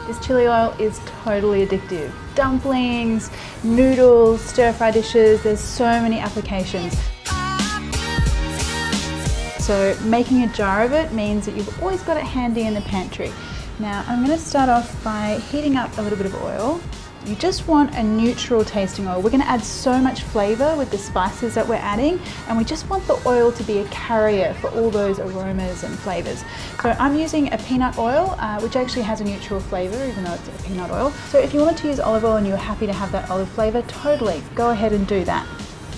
This chili oil is totally addictive. Dumplings, noodles, stir-fry dishes, there's so many applications. So making a jar of it means that you've always got it handy in the pantry. Now I'm going to start off by heating up a little bit of oil. You just want a neutral tasting oil. We're going to add so much flavour with the spices that we're adding, and we just want the oil to be a carrier for all those aromas and flavours. So I'm using a peanut oil, which actually has a neutral flavour even though it's a peanut oil. So if you wanted to use olive oil and you're happy to have that olive flavour, totally go ahead and do that.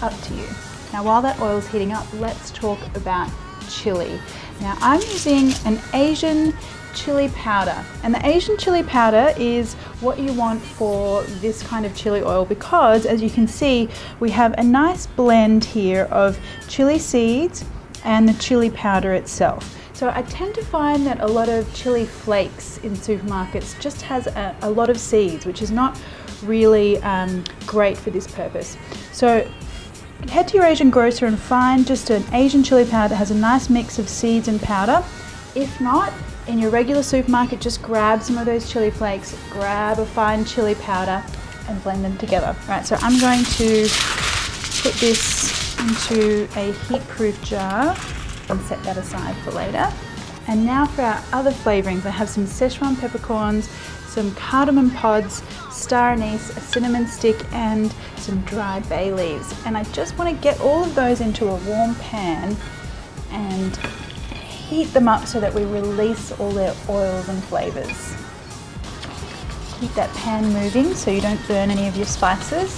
Up to you. Now while that oil is heating up, let's talk about chili. Now I'm using an Asian chili powder, and the Asian chili powder is what you want for this kind of chili oil because, as you can see, we have a nice blend here of chili seeds and the chili powder itself. So I tend to find that a lot of chili flakes in supermarkets just has a lot of seeds, which is not really great for this purpose. So head to your Asian grocer and find just an Asian chili powder that has a nice mix of seeds and powder. If not, in your regular supermarket, just grab some of those chili flakes, grab a fine chili powder and blend them together. Right, so I'm going to put this into a heat-proof jar and set that aside for later. And now for our other flavorings, I have some Szechuan peppercorns, some cardamom pods, star anise, a cinnamon stick, and some dry bay leaves. And I just want to get all of those into a warm pan and heat them up so that we release all their oils and flavours. Keep that pan moving so you don't burn any of your spices.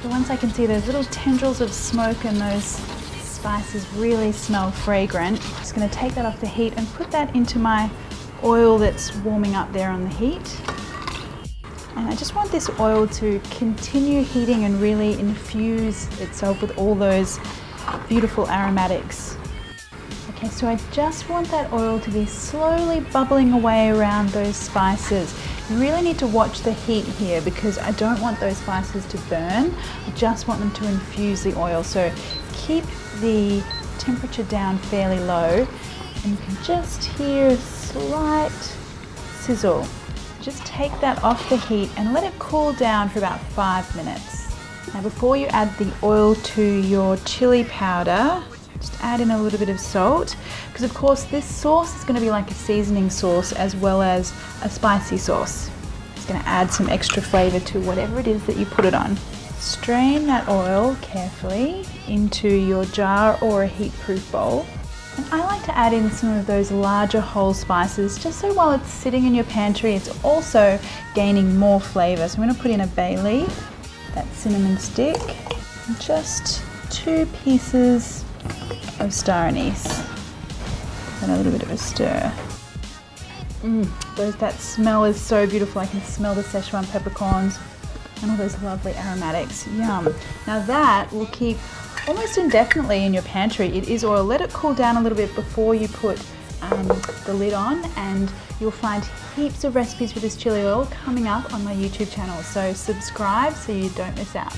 So once I can see those little tendrils of smoke and those spices really smell fragrant, I'm just going to take that off the heat and put that into my oil that's warming up there on the heat. And I just want this oil to continue heating and really infuse itself with all those beautiful aromatics. Okay, so I just want that oil to be slowly bubbling away around those spices. You really need to watch the heat here because I don't want those spices to burn. I just want them to infuse the oil. So keep the temperature down fairly low and you can just hear a slight sizzle. Just take that off the heat and let it cool down for about 5 minutes. Now before you add the oil to your chili powder, just add in a little bit of salt because of course this sauce is going to be like a seasoning sauce as well as a spicy sauce. It's going to add some extra flavour to whatever it is that you put it on. Strain that oil carefully into your jar or a heat-proof bowl. And I like to add in some of those larger whole spices just so while it's sitting in your pantry it's also gaining more flavour. So I'm going to put in a bay leaf, that cinnamon stick, and just 2 pieces of star anise and a little bit of a stir. That smell is so beautiful. I can smell the Szechuan peppercorns and all those lovely aromatics. Yum. Now that will keep almost indefinitely in your pantry. It is oil. Let it cool down a little bit before you put the lid on, and you'll find heaps of recipes with this chili oil coming up on my YouTube channel. So subscribe so you don't miss out.